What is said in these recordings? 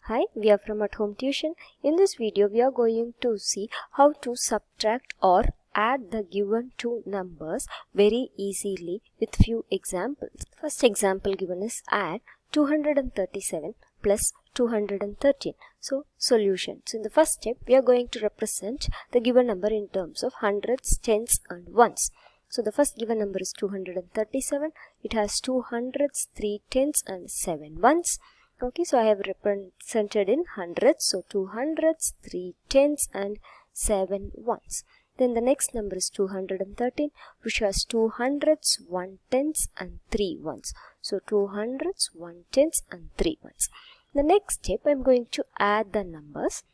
Hi, we are from At Home Tuition. In this video, we are going to see how to subtract or add the given two numbers very easily with few examples. First example given is add 237 plus 213. So, solution. So, in the first step, we are going to represent the given number in terms of hundreds, tens and ones. So, the first given number is 237. It has 2 hundreds, 3 tens and 7 ones. Okay, so I have represented in hundreds. So, 2 hundreds, 3 tens and 7 ones. Then the next number is 213, which has 2 hundreds, 1 tens and 3 ones. So, 2 hundreds, 1 tens and 3 ones. The next step, I am going to add the numbers.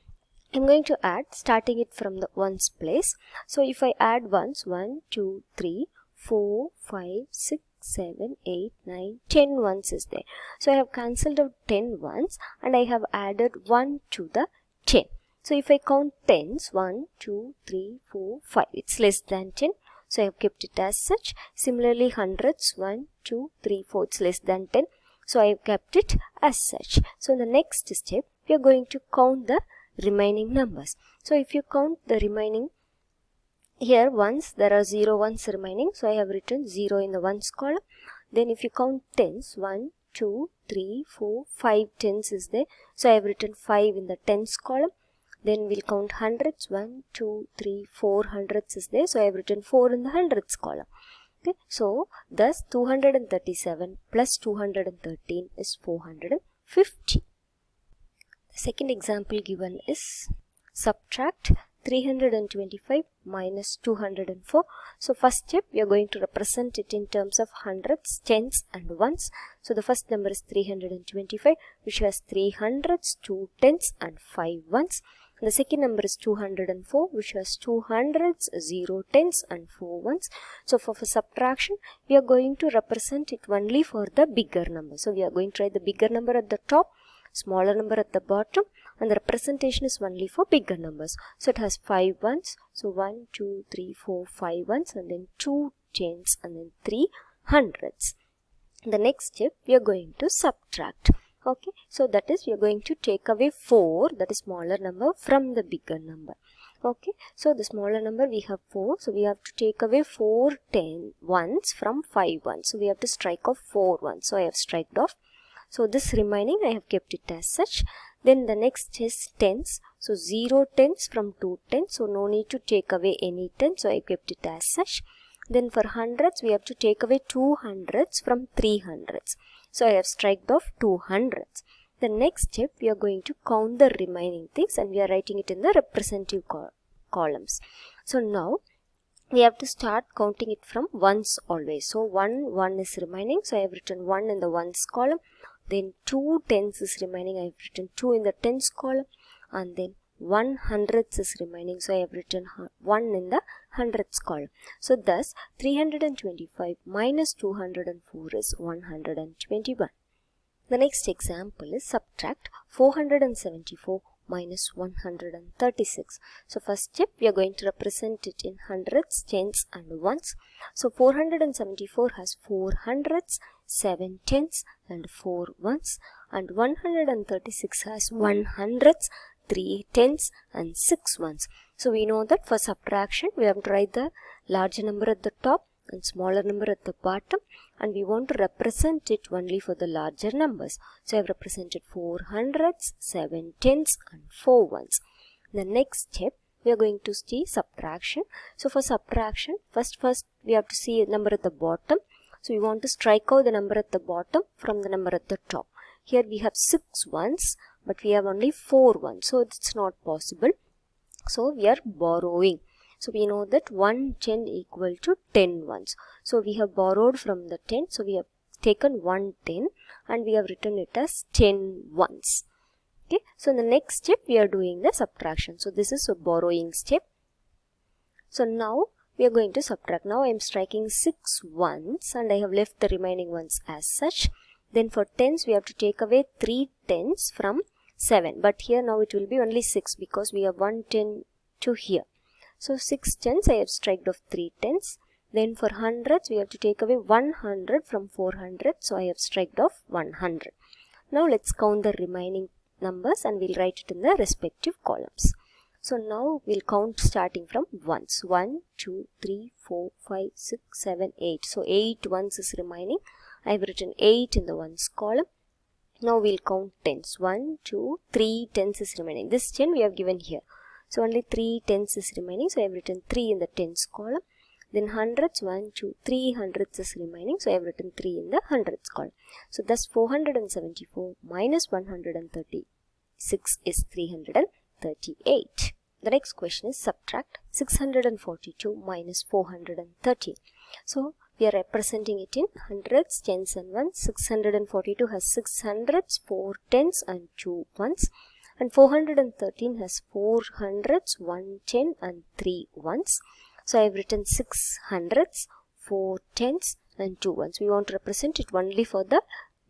I am going to add starting it from the ones place. So, if I add ones, 1, 2, 3, 4, 5, 6, 7, 8, 9, 10 ones is there. So, I have cancelled out 10 ones and I have added 1 to the 10. So, if I count tens, 1, 2, 3, 4, 5, it's less than 10. So, I have kept it as such. Similarly, hundreds, 1, 2, 3, 4, it's less than 10. So, I have kept it as such. So, in the next step, we are going to count the remaining numbers. So, if you count the remaining here ones, there are 0 ones remaining. So, I have written 0 in the ones column. Then, if you count tens, 1, 2, 3, 4, 5 tens is there. So, I have written 5 in the tens column. Then, we'll count hundreds, 1, 2, 3, 4 hundreds is there. So, I have written 4 in the hundreds column. Okay. So, thus 237 plus 213 is 450. The second example given is subtract 325 minus 204. So, first step, we are going to represent it in terms of hundreds, tens and ones. So, the first number is 325, which has 3 hundreds, 2 tens and 5 ones. The second number is 204, which has 2 hundreds, 0 tens and 4 ones. So, for subtraction, we are going to represent it only for the bigger number. So, we are going to write the bigger number at the top, smaller number at the bottom, and the representation is only for bigger numbers. So, it has 5 ones. So, 1, 2, 3, 4, 5 ones, and then 2 tens and then 3 hundreds. The next step, we are going to subtract. Okay, so that is we are going to take away 4, that is smaller number, from the bigger number. Okay, so the smaller number we have 4, so we have to take away 4 10 ones from 5 ones. So we have to strike off 4 ones. So I have striked off. So this remaining I have kept it as such. Then the next is tens. So 0 tens from 2 tens. So no need to take away any 10. So I kept it as such. Then for hundreds we have to take away 2 hundreds from 3 hundreds. So I have striked off 2 hundreds. The next step, we are going to count the remaining things and we are writing it in the representative columns. So now we have to start counting it from ones always. So 1 is remaining. So I have written 1 in the ones column. Then 2 tens is remaining. I have written 2 in the tens column. And then 1 hundreds is remaining. So I have written 1 in the hundreds column. So thus 325 minus 204 is 121. The next example is subtract 474 minus 136. So first step, we are going to represent it in hundreds, tens and ones. So 474 has 4 hundreds, 7 tens and 4 ones, and 136 has 1 hundreds, 3 tens and 6 ones. So we know that for subtraction we have to write the larger number at the top and smaller number at the bottom, and we want to represent it only for the larger numbers. So I have represented 4 hundreds, 7 tens and 4 ones. The next step, we are going to see subtraction. So for subtraction, first we have to see a number at the bottom. So we want to strike out the number at the bottom from the number at the top. Here we have 6 ones, but we have only 4 ones. So it's not possible. So we are borrowing. So we know that 1 10 equal to 10 ones. So we have borrowed from the 10. So we have taken 1 10 and we have written it as 10 ones. Okay. So in the next step we are doing the subtraction. So this is a borrowing step. So now we are going to subtract. Now I am striking 6 ones and I have left the remaining ones as such. Then for tens we have to take away 3 tens from 7. But here now it will be only 6 because we have 1 10 to here. So 6 tens, I have striked off 3 tens. Then for hundreds, we have to take away 100 from 400. So I have striked off 100. Now let's count the remaining numbers and we'll write it in the respective columns. So now we'll count starting from ones. 1, 2, 3, 4, 5, 6, 7, 8. So 8 ones is remaining. I've written 8 in the ones column. Now we'll count tens. 1, 2, 3 tens is remaining. This 10 we have given here. So only 3 tens is remaining. So I've written 3 in the tens column. Then hundreds, 1, 2, 3 hundreds is remaining. So I've written 3 in the hundreds column. So thus 474 minus 136 is 338. The next question is subtract 642 minus 413. So we are representing it in hundreds, tens and ones. 642 has 6 hundreds, 4 tens and 2 ones. And 413 has 4 hundreds, 1 10 and 3 ones. So I have written 6 hundreds, 4 tens and 2 ones. We want to represent it only for the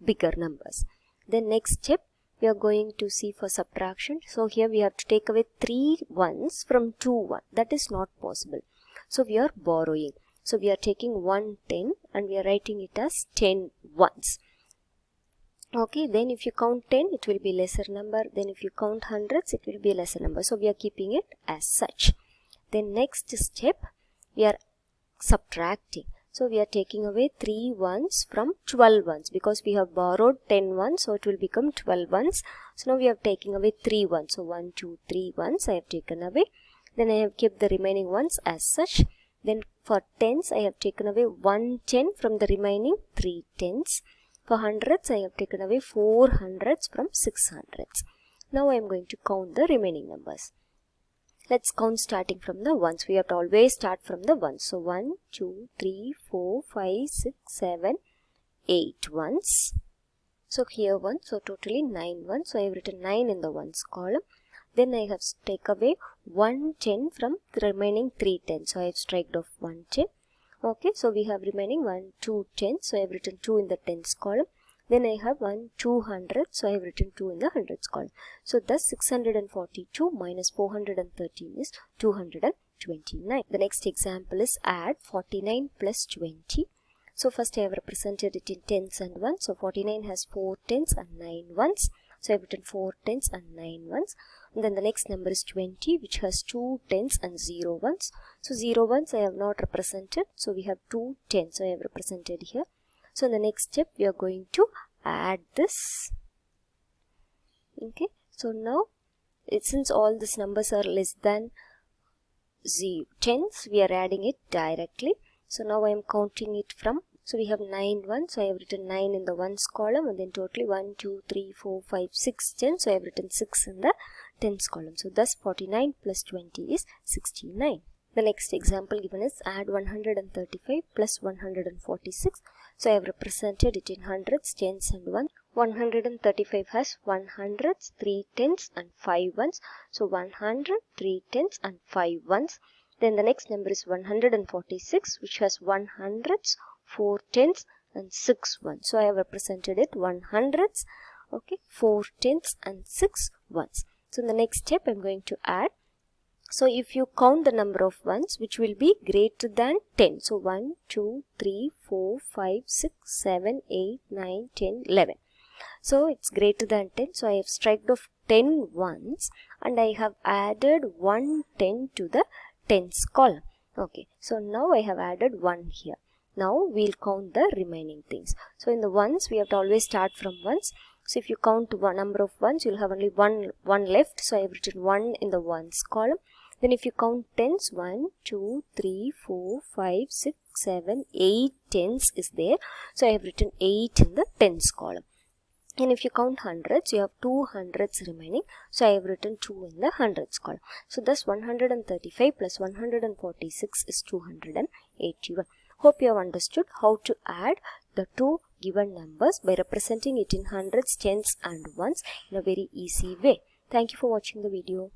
bigger numbers. Then next step we are going to see for subtraction. So here we have to take away 3 ones from 2 1. That is not possible. So we are borrowing. So we are taking 1 10 and we are writing it as 10 ones. Okay, then if you count 10, it will be lesser number. Then if you count hundreds, it will be a lesser number. So we are keeping it as such. Then next step, we are subtracting. So we are taking away 3 ones from 12 ones because we have borrowed 10 ones. So it will become 12 ones. So now we are taking away 3 ones. So 1, 2, 3 ones I have taken away. Then I have kept the remaining ones as such. Then for tens, I have taken away 1 10 from the remaining 3 tens. For hundreds, I have taken away 4 hundreds from 6 hundreds. Now I am going to count the remaining numbers. Let's count starting from the ones. We have to always start from the ones. So 1, 2, 3, 4, 5, 6, 7, 8 ones. So here 1. So totally 9 ones. So I have written 9 in the ones column. Then I have take away 1 10 from the remaining 3 tens. So I have striked off 1 10. Okay, so we have remaining 1, 2 tens. So I have written 2 in the tens column. Then I have 1, 200. So I have written 2 in the hundreds column. So thus 642 minus 413 is 229. The next example is add 49 plus 20. So first I have represented it in tens and ones. So 49 has 4 tens and 9 ones. So I have written 4 tens and 9 ones. And then the next number is 20, which has 2 tens and 0 ones. So 0 ones I have not represented. So we have 2 tens. So I have represented here. So in the next step, we are going to add this. Okay. So now, since all these numbers are less than tens, we are adding it directly. So now I am counting it from. So we have 9 ones. So I have written 9 in the ones column. And then totally 1, 2, 3, 4, 5, 6 tens. So I have written 6 in the tens column. So thus 49 plus 20 is 69. The next example given is add 135 plus 146. So I have represented it in hundreds, tens and ones. 135 has 1 hundreds, 3 tens and 5 ones. So 100, 3 tens and 5 ones. Then the next number is 146, which has 1 hundreds, 4 tens and 6 ones. So I have represented it 1 hundreds, okay, 4 tens and 6 ones. So in the next step I am going to add. So if you count the number of ones, which will be greater than 10. So 1, 2, 3, 4, 5, 6, 7, 8, 9, 10, 11. So it's greater than 10. So I have striked off 10 ones and I have added 1 10 to the tens column. Okay. So now I have added 1 here. Now we'll count the remaining things. So in the ones, we have to always start from ones. So if you count one number of ones, you'll have only one left. So I have written 1 in the ones column. Then if you count tens, 1, 2, 3, 4, 5, 6, 7, 8 tens is there. So I have written 8 in the tens column. And if you count hundreds, you have 2 hundreds remaining. So I have written 2 in the hundreds column. So thus 135 plus 146 is 281. Hope you have understood how to add the two given numbers by representing it in hundreds, tens and ones in a very easy way. Thank you for watching the video.